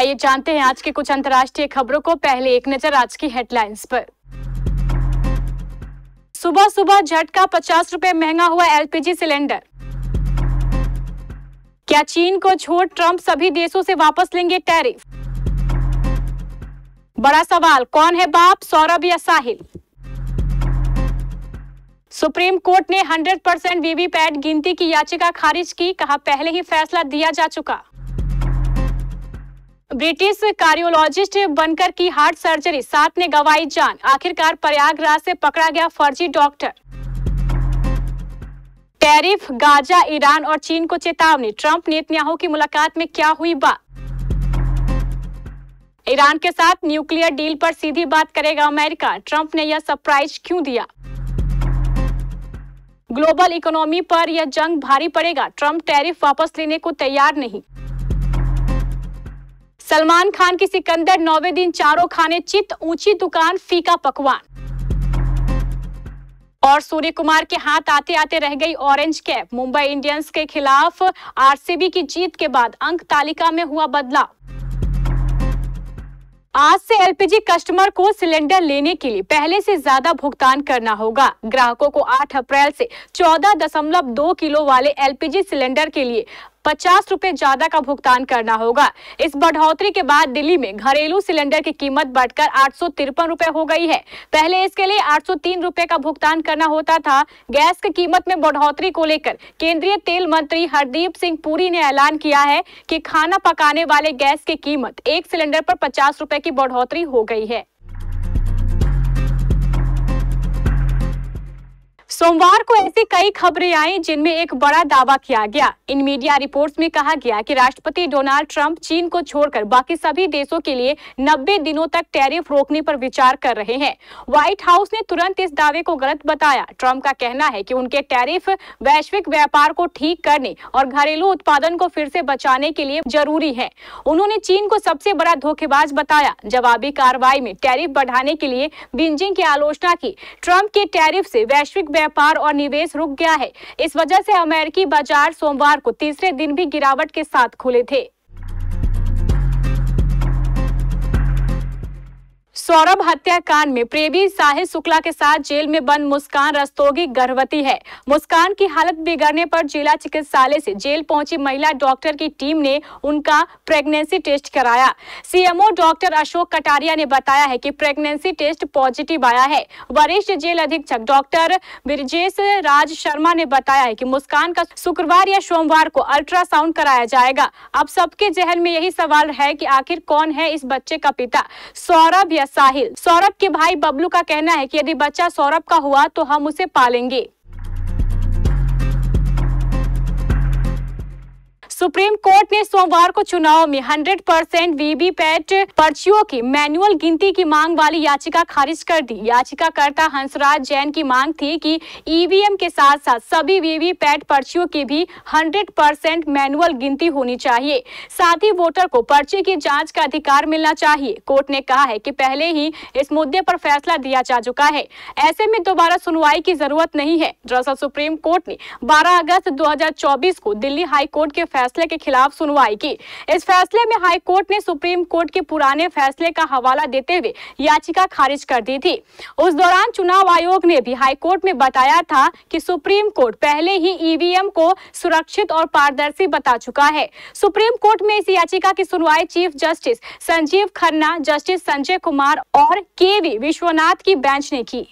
आइए जानते हैं आज के कुछ अंतर्राष्ट्रीय खबरों को। पहले एक नजर आज की हेडलाइंस पर। सुबह सुबह झटका, 50 रुपए महंगा हुआ एलपीजी सिलेंडर। क्या चीन को छोड़ ट्रंप सभी देशों से वापस लेंगे टैरिफ? बड़ा सवाल, कौन है बाप, सौरभ या साहिल? सुप्रीम कोर्ट ने 100% वीवीपैट गिनती की याचिका खारिज की, कहा पहले ही फैसला दिया जा चुका। ब्रिटिश कार्डियोलॉजिस्ट बनकर की हार्ट सर्जरी, 7 ने गंवाई जान। आखिरकार प्रयागराज से पकड़ा गया फर्जी डॉक्टर। टैरिफ, गाजा, ईरान और चीन को चेतावनी, ट्रंप नेतन्याहू की मुलाकात में क्या हुई बात? ईरान के साथ न्यूक्लियर डील पर सीधी बात करेगा अमेरिका, ट्रंप ने यह सरप्राइज क्यों दिया? ग्लोबल इकोनॉमी पर यह जंग भारी पड़ेगा, ट्रंप टैरिफ वापस लेने को तैयार नहीं। सलमान खान की सिकंदर, 9वें दिन चारों खाने चित, ऊंची दुकान, फीका पकवान। और सूर्य कुमार के हाथ आते आते रह गई ऑरेंज कैप, मुंबई इंडियंस के खिलाफ आरसीबी की जीत के बाद अंक तालिका में हुआ बदलाव। आज से एलपीजी कस्टमर को सिलेंडर लेने के लिए पहले से ज्यादा भुगतान करना होगा। ग्राहकों को 8 अप्रैल से 14.2 किलो वाले एलपीजी सिलेंडर के लिए 50 रुपए ज्यादा का भुगतान करना होगा। इस बढ़ोतरी के बाद दिल्ली में घरेलू सिलेंडर की कीमत बढ़कर 853 रुपए हो गई है। पहले इसके लिए 803 रुपए का भुगतान करना होता था। गैस की कीमत में बढ़ोतरी को लेकर केंद्रीय तेल मंत्री हरदीप सिंह पुरी ने ऐलान किया है कि खाना पकाने वाले गैस की कीमत 1 सिलेंडर पर 50 रुपए की बढ़ोतरी हो गई है। सोमवार को ऐसी कई खबरें आई जिनमें एक बड़ा दावा किया गया। इन मीडिया रिपोर्ट्स में कहा गया कि राष्ट्रपति डोनाल्ड ट्रंप चीन को छोड़कर बाकी सभी देशों के लिए 90 दिनों तक टैरिफ रोकने पर विचार कर रहे हैं। व्हाइट हाउस ने तुरंत इस दावे को गलत बताया। ट्रंप का कहना है कि उनके टैरिफ वैश्विक व्यापार को ठीक करने और घरेलू उत्पादन को फिर से बचाने के लिए जरूरी है। उन्होंने चीन को सबसे बड़ा धोखेबाज बताया। जवाबी कार्रवाई में टैरिफ बढ़ाने के लिए बीजिंग की आलोचना की। ट्रंप के टैरिफ से वैश्विक व्यापार और निवेश रुक गया है। इस वजह से अमेरिकी बाजार सोमवार को तीसरे दिन भी गिरावट के साथ खुले थे। सौरभ हत्याकांड में प्रेमी साहिल शुक्ला के साथ जेल में बंद मुस्कान रस्तोगी गर्भवती है। मुस्कान की हालत बिगड़ने पर जिला चिकित्सालय से जेल पहुंची महिला डॉक्टर की टीम ने उनका प्रेगनेंसी टेस्ट कराया। सीएमओ डॉक्टर अशोक कटारिया ने बताया है कि प्रेगनेंसी टेस्ट पॉजिटिव आया है। वरिष्ठ जेल अधीक्षक डॉक्टर ब्रिजेश राज शर्मा ने बताया है कि मुस्कान का शुक्रवार या सोमवार को अल्ट्रासाउंड कराया जाएगा। अब सबके जहन में यही सवाल है कि आखिर कौन है इस बच्चे का पिता, सौरभ या साहिल? सौरभ के भाई बबलू का कहना है कि यदि बच्चा सौरभ का हुआ तो हम उसे पालेंगे। सुप्रीम कोर्ट ने सोमवार को चुनाव में 100% वीवीपैट पर्चियों की मैनुअल गिनती की मांग वाली याचिका खारिज कर दी। याचिकाकर्ता हंसराज जैन की मांग थी कि ईवीएम के साथ साथ सभी वीवीपैट पर्चियों की भी 100% मैनुअल गिनती होनी चाहिए। साथ ही वोटर को पर्ची की जांच का अधिकार मिलना चाहिए। कोर्ट ने कहा है कि पहले ही इस मुद्दे पर फैसला दिया जा चुका है, ऐसे में दोबारा सुनवाई की जरूरत नहीं है। दरअसल सुप्रीम कोर्ट ने 12 अगस्त 2024 को दिल्ली हाई कोर्ट के फैसले के खिलाफ सुनवाई की। इस फैसले में हाई कोर्ट ने सुप्रीम कोर्ट के पुराने फैसले का हवाला देते हुए याचिका खारिज कर दी थी। उस दौरान चुनाव आयोग ने भी हाई कोर्ट में बताया था कि सुप्रीम कोर्ट पहले ही ईवीएम को सुरक्षित और पारदर्शी बता चुका है। सुप्रीम कोर्ट में इस याचिका की सुनवाई chief justice Sanjeev Khanna, justice Sanjay Kumar और केवी विश्वनाथ की बेंच ने की।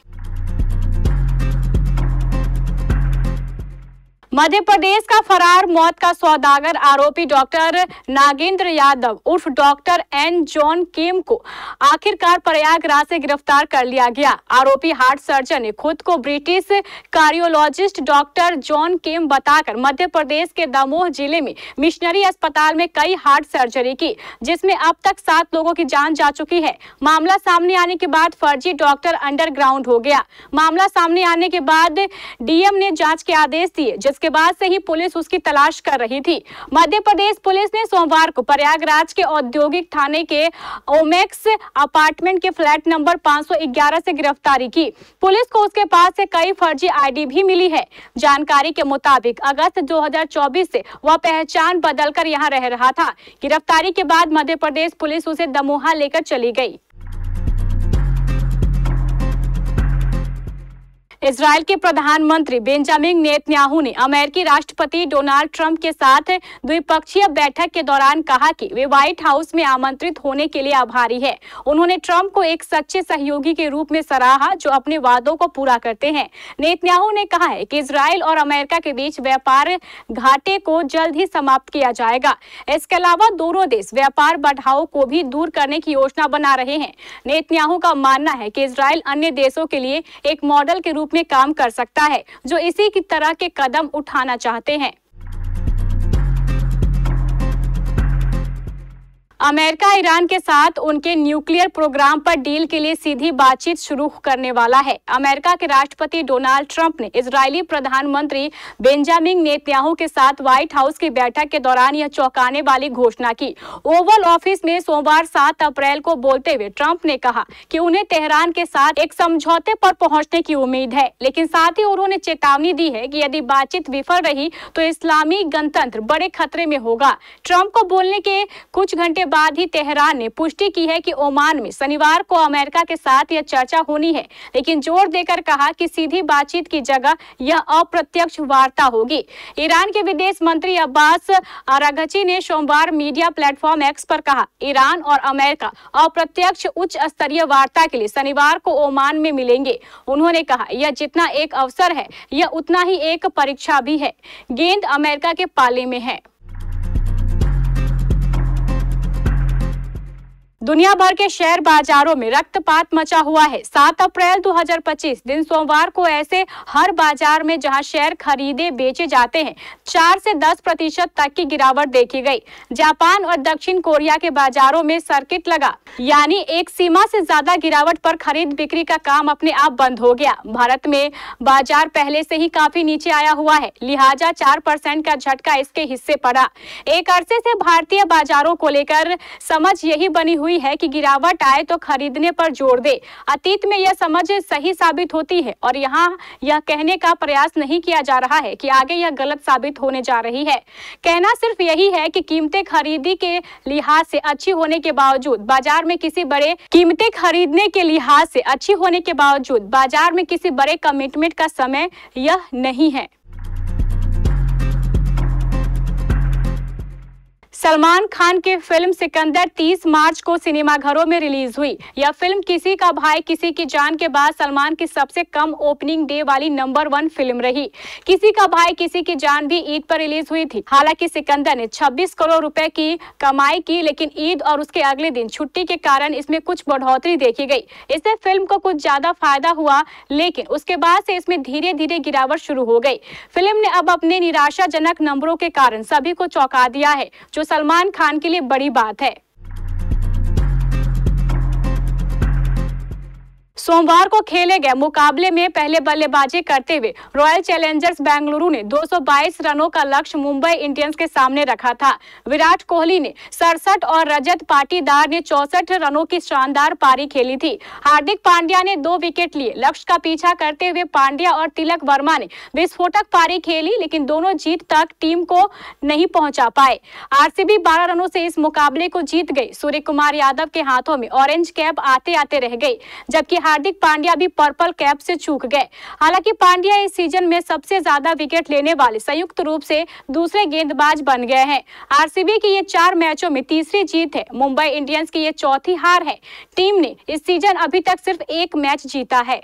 मध्य प्रदेश का फरार मौत का सौदागर आरोपी डॉक्टर नागेंद्र यादव उर्फ डॉक्टर एन जॉन किम को आखिरकार प्रयागराज से गिरफ्तार कर लिया गया। आरोपी हार्ट सर्जन ने खुद को ब्रिटिश कार्डियोलॉजिस्ट डॉक्टर जॉन किम बताकर मध्य प्रदेश के दमोह जिले में मिशनरी अस्पताल में कई हार्ट सर्जरी की, जिसमें अब तक 7 लोगों की जान जा चुकी है। मामला सामने आने के बाद फर्जी डॉक्टर अंडरग्राउंड हो गया। मामला सामने आने के बाद डीएम ने जांच के आदेश दिए, जिसके जिसके बाद से ही पुलिस उसकी तलाश कर रही थी। मध्य प्रदेश पुलिस ने सोमवार को प्रयागराज के औद्योगिक थाने के ओमेक्स अपार्टमेंट के फ्लैट नंबर 511 से गिरफ्तारी की। पुलिस को उसके पास से कई फर्जी आईडी भी मिली है। जानकारी के मुताबिक अगस्त 2024 से वह पहचान बदलकर यहां रह रहा था। गिरफ्तारी के बाद मध्य प्रदेश पुलिस उसे दमोहा लेकर चली गई। इजराइल के प्रधानमंत्री बेंजामिन नेतन्याहू ने अमेरिकी राष्ट्रपति डोनाल्ड ट्रंप के साथ द्विपक्षीय बैठक के दौरान कहा कि वे व्हाइट हाउस में आमंत्रित होने के लिए आभारी है। उन्होंने ट्रंप को एक सच्चे सहयोगी के रूप में सराहा जो अपने वादों को पूरा करते हैं। नेतन्याहू ने कहा है कि इजराइल और अमेरिका के बीच व्यापार घाटे को जल्द ही समाप्त किया जाएगा। इसके अलावा दोनों देश व्यापार बढ़ाव को भी दूर करने की योजना बना रहे हैं। नेतन्याहू का मानना है कि इजराइल अन्य देशों के लिए एक मॉडल के रूप में काम कर सकता है जो इसी की तरह के कदम उठाना चाहते हैं। अमेरिका ईरान के साथ उनके न्यूक्लियर प्रोग्राम पर डील के लिए सीधी बातचीत शुरू करने वाला है। अमेरिका के राष्ट्रपति डोनाल्ड ट्रंप ने इजरायली प्रधानमंत्री बेंजामिन नेतन्याहू के साथ व्हाइट हाउस की बैठक के दौरान यह चौंकाने वाली घोषणा की। ओवल ऑफिस में सोमवार 7 अप्रैल को बोलते हुए ट्रंप ने कहा कि उन्हें तेहरान के साथ एक समझौते पर पहुंचने की उम्मीद है, लेकिन साथ ही उन्होंने चेतावनी दी है कि यदि बातचीत विफल रही तो इस्लामी गणतंत्र बड़े खतरे में होगा। ट्रंप को बोलने के कुछ घंटे बाद ही तेहरान ने पुष्टि की है कि ओमान में शनिवार को अमेरिका के साथ यह चर्चा होनी है, लेकिन जोर देकर कहा कि सीधी बातचीत की जगह यह अप्रत्यक्ष वार्ता होगी। ईरान के विदेश मंत्री अब्बास अरागची ने सोमवार मीडिया प्लेटफॉर्म एक्स पर कहा, ईरान और अमेरिका अप्रत्यक्ष उच्च स्तरीय वार्ता के लिए शनिवार को ओमान में मिलेंगे। उन्होंने कहा, यह जितना एक अवसर है यह उतना ही एक परीक्षा भी है। गेंद अमेरिका के पाले में है। दुनिया भर के शेयर बाजारों में रक्तपात मचा हुआ है। 7 अप्रैल 2025 दिन सोमवार को ऐसे हर बाजार में जहां शेयर खरीदे बेचे जाते हैं 4 से 10% तक की गिरावट देखी गई। जापान और दक्षिण कोरिया के बाजारों में सर्किट लगा, यानी एक सीमा से ज्यादा गिरावट पर खरीद बिक्री का काम अपने आप बंद हो गया। भारत में बाजार पहले से ही काफी नीचे आया हुआ है, लिहाजा 4% का झटका इसके हिस्से पड़ा। एक अरसे से भारतीय बाजारों को लेकर समझ यही बनी हुई है कि गिरावट आए तो खरीदने पर जोर दे। अतीत में यह समझ सही साबित होती है और यहाँ यह कहने का प्रयास नहीं किया जा रहा है कि आगे यह गलत साबित होने जा रही है। कहना सिर्फ यही है कि कीमतें खरीदी के लिहाज से अच्छी होने के बावजूद बाजार में किसी बड़े कमिटमेंट का समय यह नहीं है। सलमान खान की फिल्म सिकंदर 30 मार्च को सिनेमाघरों में रिलीज हुई। यह फिल्म किसी का भाई किसी की जान के बाद सलमान की सबसे कम ओपनिंग डे वाली नंबर 1 फिल्म रही। किसी का भाई किसी की जान भी ईद पर रिलीज हुई थी। हालांकि सिकंदर ने 26 करोड़ रुपए की कमाई की, लेकिन ईद और उसके अगले दिन छुट्टी के कारण इसमें कुछ बढ़ोतरी देखी गई। इससे फिल्म को कुछ ज्यादा फायदा हुआ, लेकिन उसके बाद से इसमें धीरे धीरे गिरावट शुरू हो गई। फिल्म ने अब अपने निराशाजनक नंबरों के कारण सभी को चौंका दिया है, जो सलमान खान के लिए बड़ी बात है। सोमवार को खेले गए मुकाबले में पहले बल्लेबाजी करते हुए रॉयल चैलेंजर्स बेंगलुरु ने 222 रनों का लक्ष्य मुंबई इंडियंस के सामने रखा था। विराट कोहली ने 67 और रजत पाटीदार ने 64 रनों की शानदार पारी खेली थी। हार्दिक पांड्या ने 2 विकेट लिए। लक्ष्य का पीछा करते हुए पांड्या और तिलक वर्मा ने विस्फोटक पारी खेली, लेकिन दोनों जीत तक टीम को नहीं पहुंचा पाए। आरसीबी 12 रनों से इस मुकाबले को जीत गई। सूर्य कुमार यादव के हाथों में ऑरेंज कैप आते आते रह गई, जबकि हार्दिक पांड्या भी पर्पल कैप से चूक गए। हालांकि पांड्या इस सीजन में सबसे ज्यादा विकेट लेने वाले संयुक्त रूप से दूसरे गेंदबाज बन गए हैं। आरसीबी की ये 4 मैचों में तीसरी जीत है। मुंबई इंडियंस की ये चौथी हार है। टीम ने इस सीजन अभी तक सिर्फ 1 मैच जीता है।